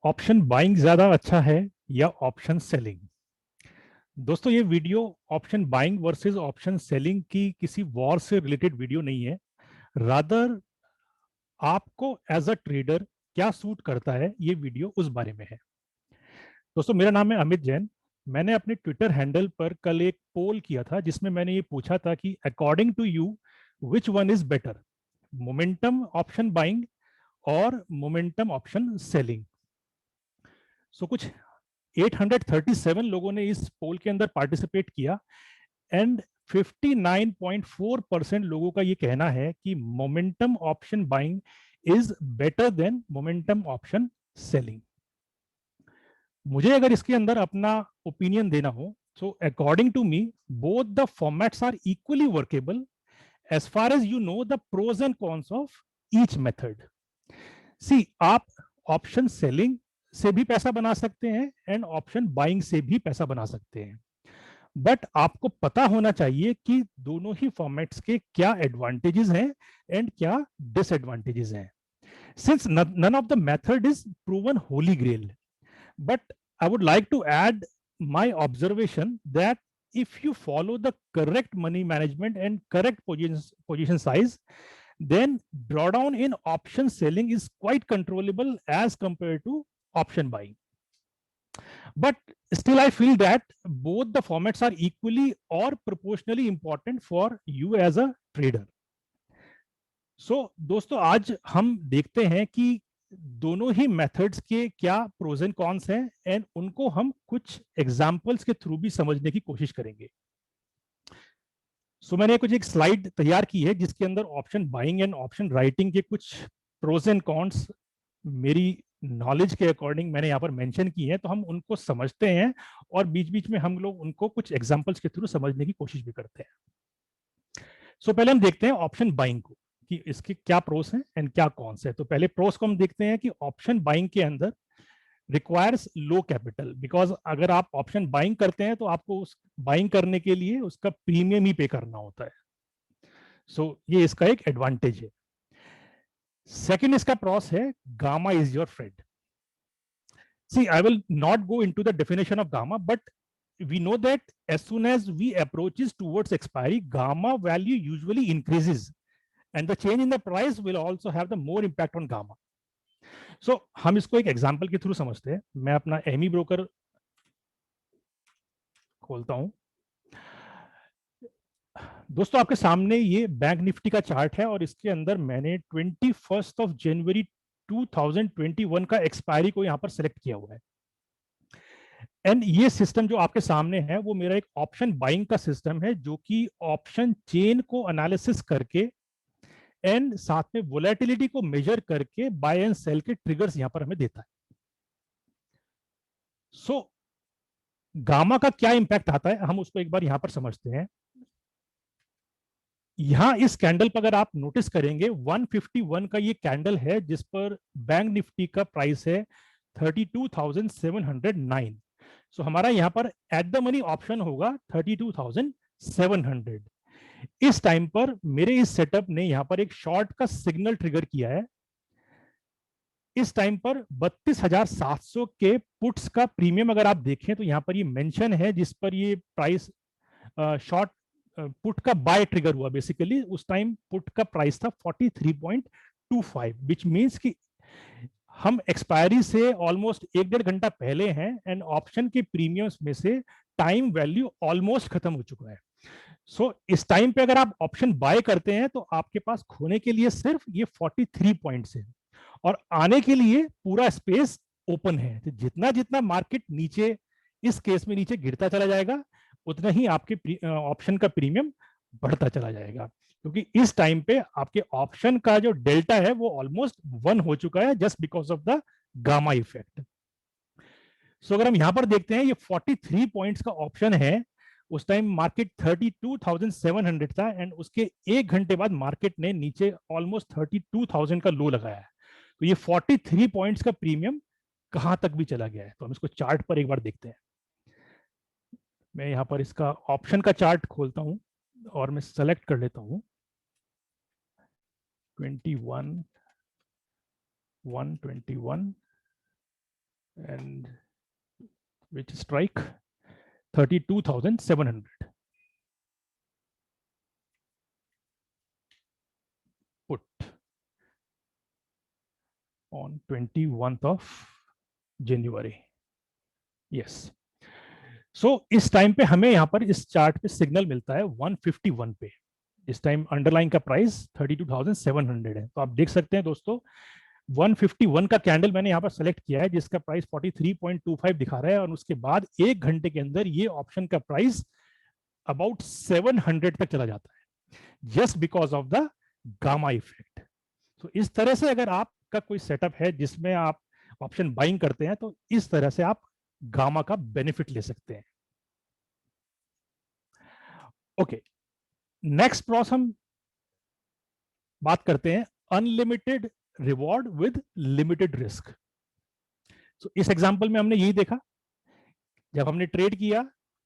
Option buying ज्यादा अच्छा है या ऑप्शन सेलिंग? दोस्तों, ये video option buying versus option selling की किसी वॉर से रिलेटेड वीडियो नहीं है। रादर आपको एज अ ट्रेडर क्या सूट करता है, ये वीडियो उस बारे में है। दोस्तों, मेरा नाम है अमित जैन। मैंने अपने ट्विटर हैंडल पर कल एक पोल किया था जिसमें मैंने ये पूछा था कि according to you which one is better, momentum option buying और मोमेंटम ऑप्शन सेलिंग। सो कुछ 837 लोगों ने इस पोल के अंदर पार्टिसिपेट किया एंड 59.4% लोगों का ये कहना है कि momentum option buying is better than momentum option selling. मुझे अगर इसके अंदर अपना ओपिनियन देना हो, so according to me both the formats are equally workable as far as you know the pros and cons of each method. See, आप option selling से भी पैसा बना सकते हैं एंड ऑप्शन बाइंग से भी पैसा बना सकते हैं, बट आपको पता होना चाहिए कि दोनों ही फॉर्मेट्स के क्या एडवांटेजेस हैं एंड क्या डिसएडवांटेजेस हैं। Since none of the method is proven holy grail, but I would like to add my observation that if you follow the correct money management and correct position size, then drawdown in option selling is quite controllable as compared to option buying. But still, I feel that both the formats are equally or proportionally important for you as a trader. दोस्तों, आज हम देखते हैं कि दोनों ही methods के क्या pros and cons हैं एंड उनको हम कुछ एग्जांपल्स के थ्रू भी समझने की कोशिश करेंगे। मैंने कुछ एक स्लाइड तैयार की है जिसके अंदर option buying and option writing के कुछ प्रोज एंड कॉन्स मेरी नॉलेज के अकॉर्डिंग मैंने यहाँ पर मेंशन की है, तो हम उनको समझते हैं और बीच बीच में हम लोग उनको कुछ एग्जांपल्स के थ्रू समझने की कोशिश भी करते हैं। पहले हम देखते हैं ऑप्शन बाइंग को कि इसके क्या प्रोस हैं एंड क्या कॉन्स है। तो पहले प्रोस को हम देखते हैं कि ऑप्शन बाइंग के अंदर रिक्वायर्स लो कैपिटल, बिकॉज अगर आप ऑप्शन बाइंग करते हैं तो आपको उस बाइंग करने के लिए उसका प्रीमियम ही पे करना होता है। ये इसका एक एडवांटेज है। सेकेंड इसका प्रोस है, gamma is your friend. See, I will not go into the definition of gamma, but we know that as soon as we approaches towards expiry, gamma value usually increases and the change in the price will also have the more impact on gamma. हम इसको एक example के through समझते हैं। मैं अपना Amy broker खोलता हूं। दोस्तों, आपके सामने ये बैंक निफ्टी का चार्ट है और इसके अंदर मैंने 21 जनवरी 2021 का एक्सपायरी को यहां पर सिलेक्ट किया हुआ है। एंड ये सिस्टम जो आपके सामने है वो मेरा एक ऑप्शन बाइंग का सिस्टम है जो कि ऑप्शन चेन को एनालिसिस करके एंड साथ में वोलेटिलिटी को मेजर करके बाय एंड सेल के ट्रिगर्स यहां पर हमें देता है। गामा का क्या इंपैक्ट आता है हम उसको एक बार यहां पर समझते हैं। यहां इस कैंडल पर अगर आप नोटिस करेंगे 151 का ये कैंडल है जिस पर बैंक निफ्टी का प्राइस है 32,709। हमारा यहां पर एट द मनी ऑप्शन होगा 32,700। इस टाइम पर मेरे इस सेटअप ने यहां पर एक शॉर्ट का सिग्नल ट्रिगर किया है। इस टाइम पर 32,700 के पुट्स का प्रीमियम अगर आप देखें तो यहां पर ये मेंशन है जिस पर ये प्राइस शॉर्ट पुट का बाय ट्रिगर हुआ। बेसिकली उस टाइम पुट का प्राइस था 43.25, विच मींस कि हम एक्सपायरी से ऑलमोस्ट 1-1.5 घंटा पहले हैं एंड ऑप्शन के प्रीमियम्स में से टाइम वैल्यू ऑलमोस्ट खत्म हो चुका है। इस टाइम पे अगर आप ऑप्शन बाय करते हैं तो आपके पास खोने के लिए सिर्फ ये 43 पॉइंट्स है और आने के लिए पूरा स्पेस ओपन है। तो जितना जितना मार्केट नीचे, इस केस में नीचे गिरता चला जाएगा, उतना ही आपके ऑप्शन का प्रीमियम बढ़ता चला जाएगा, क्योंकि इस टाइम पे आपके ऑप्शन का जो डेल्टा है वो ऑलमोस्ट 1 हो चुका है just because of the gamma effect. अगर हम यहां पर देखते हैं ये 43 पॉइंट्स का ऑप्शन है, उस टाइम मार्केट 32,700 था एंड उसके 1 घंटे बाद मार्केट ने नीचे ऑलमोस्ट 32,000 का लो लगाया है। तो ये 43 पॉइंट्स का प्रीमियम कहां तक भी चला गया है, तो हम इसको चार्ट पर एक बार देखते हैं। मैं यहां पर इसका ऑप्शन का चार्ट खोलता हूं और मैं सेलेक्ट कर लेता हूं 21, 121 and which strike 32,700. Put on 21st of January. Yes. सो इस टाइम पे हमें यहाँ पर इस चार्ट पे सिग्नल मिलता है 151 पे. इस टाइम अंडरलाइन का प्राइस 32,700 है. तो आप देख सकते हैं दोस्तों 151 का कैंडल मैंने यहाँ पर सेलेक्ट किया है जिसका प्राइस 43.25 दिखा रहा है, और उसके बाद एक घंटे के अंदर ये ऑप्शन का प्राइस अबाउट 700 तक चला जाता है, just because of the gamma effect. तो इस तरह से अगर आपका कोई सेटअप है जिसमें आप ऑप्शन बाइंग करते हैं तो इस तरह से आप गामा का बेनिफिट ले सकते हैं. ओके, नेक्स्ट प्रॉस हम बात करते हैं unlimited reward with limited risk. तो इस एग्जांपल में हमने यही देखा, जब हमने ट्रेड किया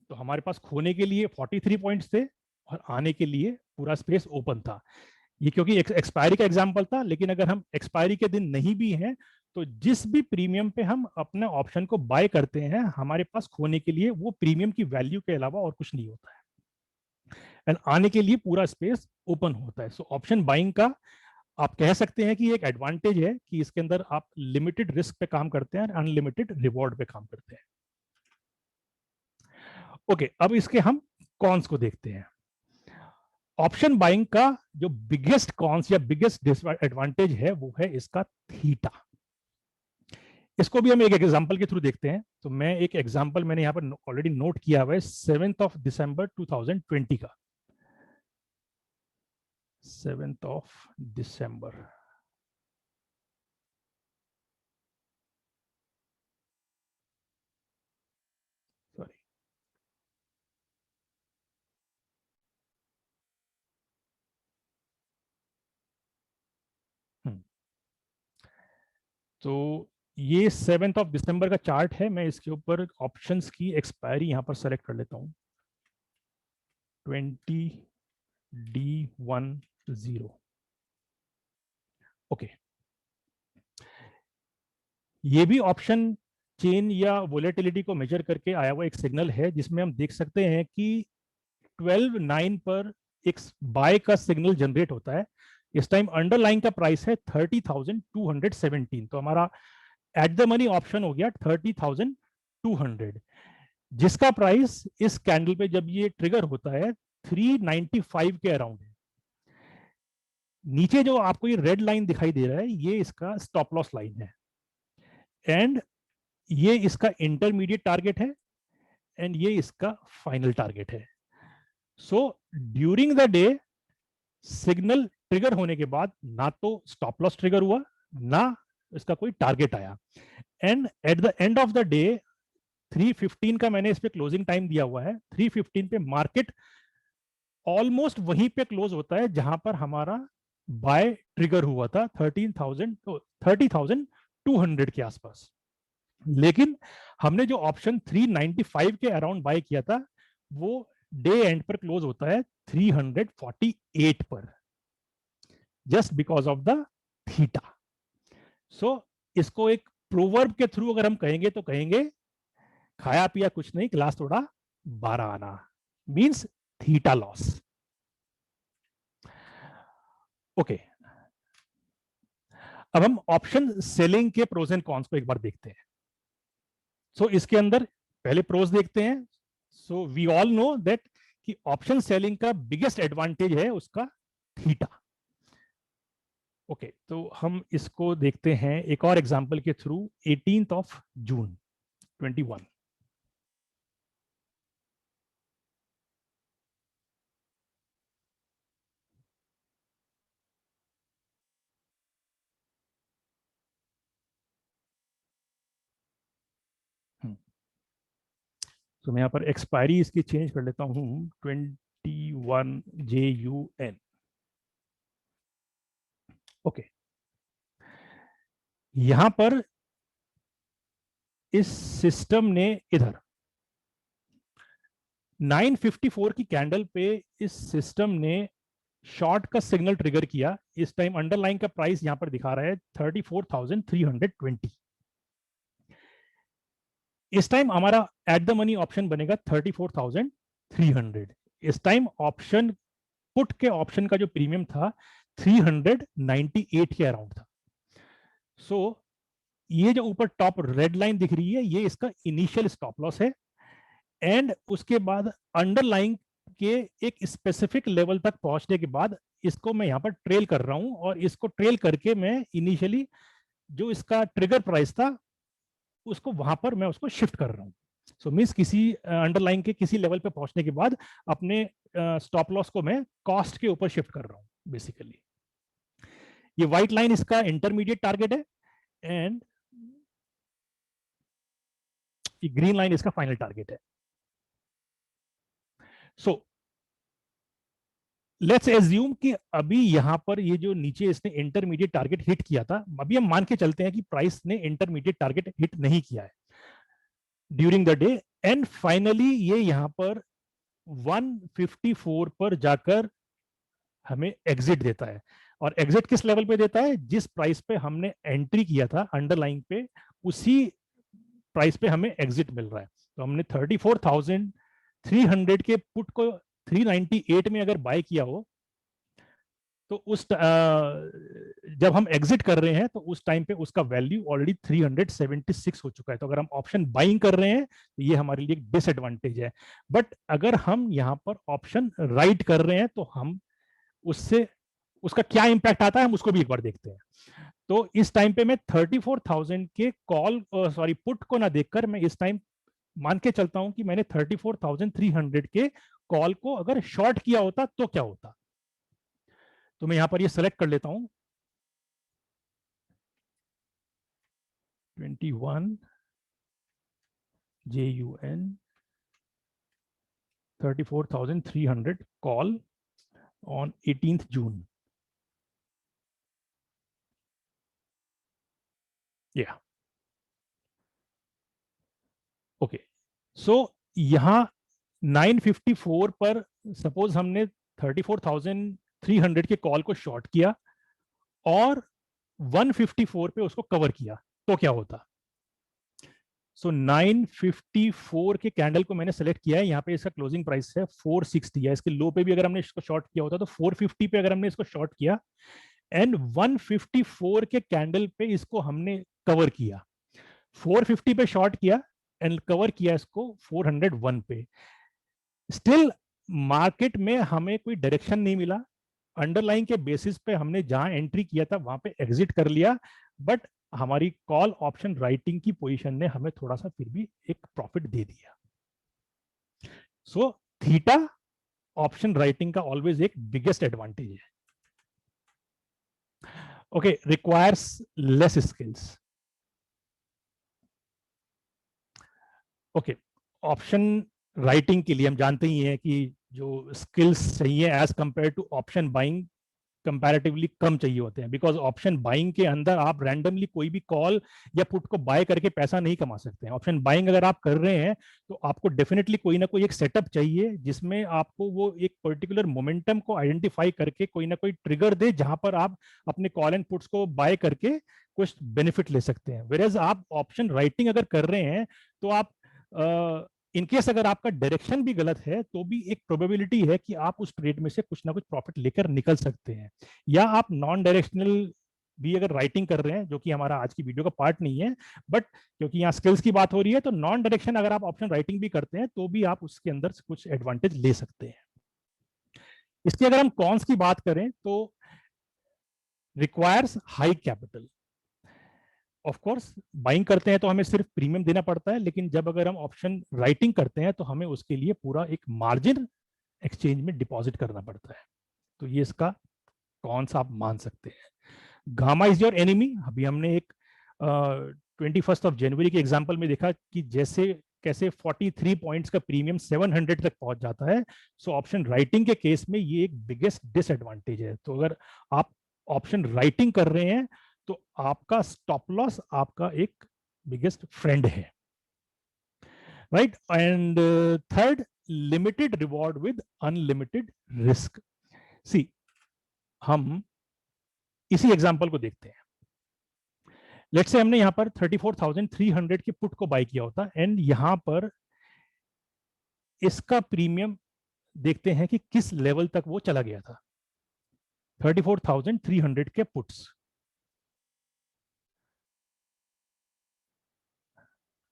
तो हमारे पास खोने के लिए 43 पॉइंट्स थे और आने के लिए पूरा स्पेस ओपन था. ये क्योंकि एक्सपायरी का एग्जांपल था, लेकिन अगर हम एक्सपायरी के दिन नहीं भी हैं तो जिस भी प्रीमियम पे हम अपने ऑप्शन को बाय करते हैं हमारे पास खोने के लिए वो प्रीमियम की वैल्यू के अलावा और कुछ नहीं होता है, एंड आने के लिए पूरा स्पेस ओपन होता है. सो ऑप्शन बाइंग का आप कह सकते हैं कि एक एडवांटेज है कि इसके अंदर आप लिमिटेड रिस्क पे काम करते हैं, अनलिमिटेड रिवॉर्ड पे काम करते हैं. ओके, अब इसके हम कॉन्स को देखते हैं. ऑप्शन बाइंग का जो बिगेस्ट कॉन्स या बिगेस्ट डिसएडवांटेज है वो है इसका थीटा. इसको भी हम एक एग्जांपल के थ्रू देखते हैं. तो मैं एक एग्जांपल मैंने यहाँ पर ऑलरेडी नोट किया हुआ है 7th of December 2020 का. 7th of December. सॉरी, तो ये 7th of December का चार्ट है. मैं इसके ऊपर ऑप्शंस की एक्सपायरी यहाँ पर सेलेक्ट कर लेता हूँ 20D10. ओके, ये भी ऑप्शन चेन या वोलेटिलिटी को मेजर करके आया हुआ एक सिग्नल है जिसमें हम देख सकते हैं कि 12/9 पर एक बाय का सिग्नल जनरेट होता है. इस टाइम अंडरलाइन का प्राइस है 30,217. तो हमारा एट द मनी ऑप्शन हो गया 30,200, जिसका प्राइस इस कैंडल पे जब ये ट्रिगर होता है 395 के अराउंड है. नीचे जो आपको ये रेड लाइन दिखाई दे रहा है ये इसका स्टॉप लॉस लाइन है, एंड ये इसका इंटरमीडिएट टारगेट है, एंड ये इसका फाइनल टारगेट है. So during the day signal trigger होने के बाद ना तो स्टॉप लॉस ट्रिगर हुआ ना इसका कोई टारगेट आया, and at the end of the day 3:15 का मैंने इस पे क्लोजिंग टाइम दिया हुआ है. 3:15 पे मार्केट ऑलमोस्ट वहीं पे क्लोज होता है जहां पर हमारा बाय ट्रिगर हुआ था 30,200 के आसपास. लेकिन हमने जो ऑप्शन 395 के अराउंड बाय किया था वो डे एंड पर क्लोज होता है 348 पर, just because of the theta. So इसको एक प्रोवर्ब के थ्रू अगर हम कहेंगे तो कहेंगे खाया पिया कुछ नहीं, गिलास थोड़ा 12 आना, मीन्स थीटा लॉस. ओके, अब हम ऑप्शन सेलिंग के प्रोज एंड कॉन्स को एक बार देखते हैं. सो इसके अंदर पहले प्रोज देखते हैं. So we all know that कि ऑप्शन सेलिंग का बिगेस्ट एडवांटेज है उसका थीटा. ओके, तो हम इसको देखते हैं एक और एग्जांपल के थ्रू 18th of June 21. तो मैं यहाँ पर एक्सपायरी इसकी चेंज कर लेता हूँ 21JUN. ओके, यहां पर इस सिस्टम ने इधर 954 की कैंडल पे इस सिस्टम ने शॉर्ट का सिग्नल ट्रिगर किया. इस टाइम अंडरलाइन का प्राइस यहां पर दिखा रहा है 34,320. इस टाइम हमारा एट द मनी ऑप्शन बनेगा 34,300। इस टाइम ऑप्शन पुट के ऑप्शन का जो प्रीमियम था 398 के अराउंड था। सो ये जो ऊपर टॉप रेड लाइन दिख रही है ये इसका इनिशियल स्टॉप लॉस है, एंड उसके बाद अंडरलाइंग के एक स्पेसिफिक लेवल तक पहुंचने के बाद इसको मैं यहां पर ट्रेल कर रहा हूं, और इसको ट्रेल करके मैं इनिशियली जो इसका ट्रिगर प्राइस था उसको वहां पर मैं उसको शिफ्ट कर रहा हूं। सो मीन्स किसी अंडरलाइन के किसी लेवल पे पहुंचने के बाद अपने स्टॉप लॉस को मैं कॉस्ट के ऊपर शिफ्ट कर रहा हूं बेसिकली। ये व्हाइट लाइन इसका इंटरमीडिएट टारगेट है, एंड ये ग्रीन लाइन इसका फाइनल टारगेट है। सो लेट्स एज्यूम कि अभी यहां पर ये जो नीचे इसने इंटरमीडिएट टारगेट हिट किया था, अभी हम मान के चलते हैं कि प्राइस ने इंटरमीडिएट टारगेट हिट नहीं किया है during the day, and finally ये यहां पर 154 पर जाकर हमें एग्जिट देता है। और एग्जिट किस लेवल पे देता है? जिस प्राइस पे हमने एंट्री किया था अंडरलाइन पे, उसी प्राइस पे हमें एग्जिट मिल रहा है। तो हमने 34,300 के पुट को 398 में अगर बाय किया हो, तो उस जब हम एग्जिट कर रहे हैं तो उस टाइम पे उसका वैल्यू ऑलरेडी 376 हो चुका है। तो अगर हम ऑप्शन बाइंग कर रहे हैं तो ये हमारे लिए एक डिसएडवांटेज है। बट अगर हम यहाँ पर ऑप्शन राइट कर रहे हैं तो हम उससे उसका क्या इंपैक्ट आता है हम उसको भी एक बार देखते हैं। तो इस टाइम पे मैं 34,000 के कॉल पुट को ना देखकर मैं इस टाइम मान के चलता हूं कि मैंने 34,300 के कॉल को अगर शॉर्ट किया होता तो क्या होता। तो मैं यहां पर ये सेलेक्ट कर लेता हूं 21 JUN 34,300 call on 18th June। या ओके, सो यहां 954 पर सपोज हमने 34,300 के कॉल को शॉर्ट किया और 154 पे उसको कवर किया तो क्या होता। सो 954 के कैंडल को मैंने सेलेक्ट किया है, यहाँ पे इसका क्लोजिंग प्राइस है 460 है। इसके लो पे भी अगर हमने इसको शॉर्ट किया होता तो 450 पे अगर हमने इसको शॉर्ट किया, एंड 154 के कैंडल पे इसको हमने कवर किया, 450 पे शॉर्ट किया एंड कवर किया इसको 401 पे। स्टिल मार्केट में हमें कोई डायरेक्शन नहीं मिला, अंडरलाइन के बेसिस पे हमने जहां एंट्री किया था वहां पे एग्जिट कर लिया, बट हमारी कॉल ऑप्शन राइटिंग की पोजीशन ने हमें थोड़ा सा फिर भी एक प्रॉफिट दे दिया। सो थीटा ऑप्शन राइटिंग का ऑलवेज एक बिगेस्ट एडवांटेज है। Okay, requires less skills. Okay, option writing के लिए हम जानते ही हैं कि जो स्किल्स चाहिए as compare to option buying comparatively कम चाहिए होते हैं, बिकॉज ऑप्शन बाइंग के अंदर आप रैंडमली कोई भी कॉल या पुट को बाय करके पैसा नहीं कमा सकते हैं। ऑप्शन बाइंग अगर आप कर रहे हैं तो आपको डेफिनेटली कोई ना कोई एक सेटअप चाहिए जिसमें आपको वो एक पर्टिकुलर मोमेंटम को आइडेंटिफाई करके कोई ना कोई ट्रिगर दे जहां पर आप अपने कॉल एंड पुट्स को बाय करके कुछ बेनिफिट ले सकते हैं। वेयरएज आप ऑप्शन राइटिंग अगर कर रहे हैं तो आप इनकेस अगर आपका डायरेक्शन भी गलत है तो भी एक प्रोबेबिलिटी है कि आप उस ट्रेड में से कुछ ना कुछ प्रॉफिट लेकर निकल सकते हैं। या आप नॉन डायरेक्शनल भी अगर राइटिंग कर रहे हैं, जो कि हमारा आज की वीडियो का पार्ट नहीं है, बट क्योंकि यहाँ स्किल्स की बात हो रही है तो नॉन डायरेक्शन अगर आप ऑप्शन राइटिंग भी करते हैं तो भी आप उसके अंदर से कुछ एडवांटेज ले सकते हैं। इसकी अगर हम कॉन्स की बात करें तो requires high capital. Of course buying करते हैं तो हमें सिर्फ प्रीमियम देना पड़ता है, लेकिन जब अगर हम ऑप्शन राइटिंग करते हैं तो हमें उसके लिए पूरा एक मार्जिन एक्सचेंज में डिपॉजिट करना पड़ता है। तो ये इसका कौन सा आप मान सकते हैं। Gamma is your enemy. अभी हमने एक 21 जनवरी के एग्जाम्पल में देखा कि जैसे कैसे 43 पॉइंट्स का प्रीमियम 700 तक पहुंच जाता है। सो ऑप्शन राइटिंग के केस में ये एक बिगेस्ट डिसएडवांटेज है। तो अगर आप ऑप्शन राइटिंग कर रहे हैं तो आपका स्टॉप लॉस आपका एक बिगेस्ट फ्रेंड है, right. And third, limited reward with unlimited risk. See हम इसी एग्जांपल को देखते हैं। लेट्स से हमने यहाँ पर 34,300 के पुट को बाय किया होता एंड यहाँ पर इसका प्रीमियम देखते हैं कि किस लेवल तक वो चला गया था। 34,300 के पुट्स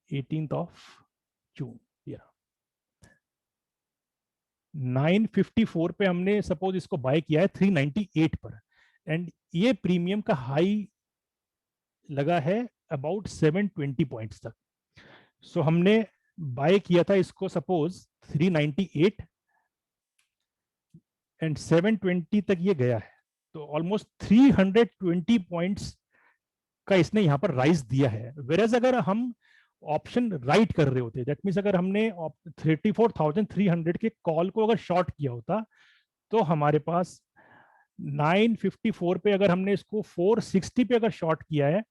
18th ऑफ जून, 954 पे हमने सपोज इसको बाय किया है 398 पर एंड ये प्रीमियम का हाई लगा है अबाउट 720 पॉइंट्स तक। सो हमने बाय किया था इसको सपोज 398 एंड 720 तक ये गया है, तो ऑलमोस्ट 320 पॉइंट्स का इसने यहां पर राइज दिया है। वेरएज अगर हम ऑप्शन राइट कर रहे होते, दैट मीन्स अगर हमने 34,300 के कॉल को अगर शॉर्ट किया होता तो हमारे पास 954 पे अगर हमने इसको 460 पे अगर शॉर्ट किया है,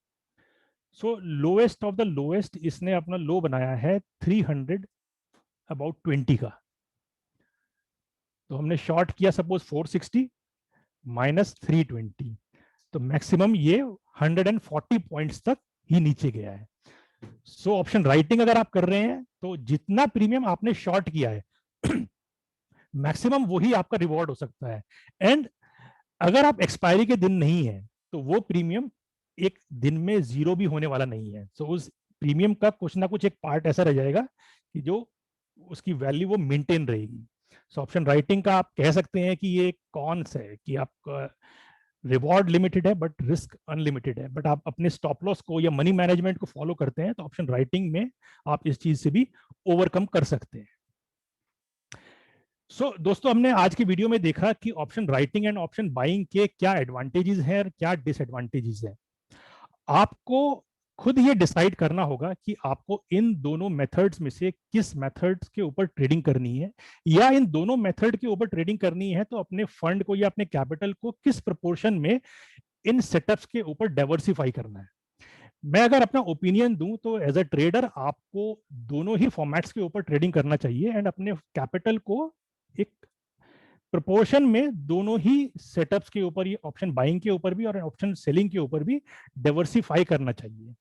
सो लोएस्ट ऑफ द लोएस्ट इसने अपना लो बनाया है 300 अबाउट 20 का। तो हमने शॉर्ट किया सपोज 460 माइनस 320, तो मैक्सिमम ये 140 पॉइंट्स तक ही नीचे गया है। सो ऑप्शन राइटिंग अगर आप कर रहे हैं तो जितना प्रीमियम आपने शॉर्ट किया है मैक्सिमम वही आपका रिवॉर्ड हो सकता है। एंड अगर आप एक्सपायरी के दिन नहीं है तो वो प्रीमियम एक दिन में जीरो भी होने वाला नहीं है। सो उस प्रीमियम का कुछ ना कुछ एक पार्ट ऐसा रह जाएगा कि जो उसकी वैल्यू वो मेंटेन रहेगी। सो ऑप्शन राइटिंग का आप कह सकते हैं कि ये कॉन्स है कि आपका रिवॉर्ड लिमिटेड है बट रिस्क अनलिमिटेड है, बट आप अपने स्टॉप लॉस को या मनी मैनेजमेंट को फॉलो करते हैं तो ऑप्शन राइटिंग में आप इस चीज से भी ओवरकम कर सकते हैं। दोस्तों हमने आज की वीडियो में देखा कि option writing and option buying के क्या एडवांटेजेस हैं और क्या डिसएडवांटेजेस हैं। आपको खुद ये डिसाइड करना होगा कि आपको इन दोनों मेथड्स में से किस मेथड्स के ऊपर ट्रेडिंग करनी है, या इन दोनों मेथड के ऊपर ट्रेडिंग करनी है तो अपने फंड को या अपने कैपिटल को किस प्रोपोर्शन में इन सेटअप्स के ऊपर डाइवर्सिफाई करना है। मैं अगर अपना ओपिनियन दूं तो एज अ ट्रेडर आपको दोनों ही फॉर्मेट्स के ऊपर ट्रेडिंग करना चाहिए एंड अपने कैपिटल को एक प्रोपोर्शन में दोनों ही सेटअप्स के ऊपर, ये ऑप्शन बाइंग के ऊपर भी और ऑप्शन सेलिंग के ऊपर भी डाइवर्सिफाई करना चाहिए।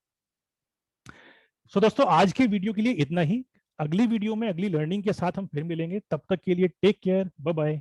दोस्तों आज के वीडियो के लिए इतना ही। अगली वीडियो में अगली लर्निंग के साथ हम फिर मिलेंगे, तब तक के लिए टेक केयर, बाय बाय।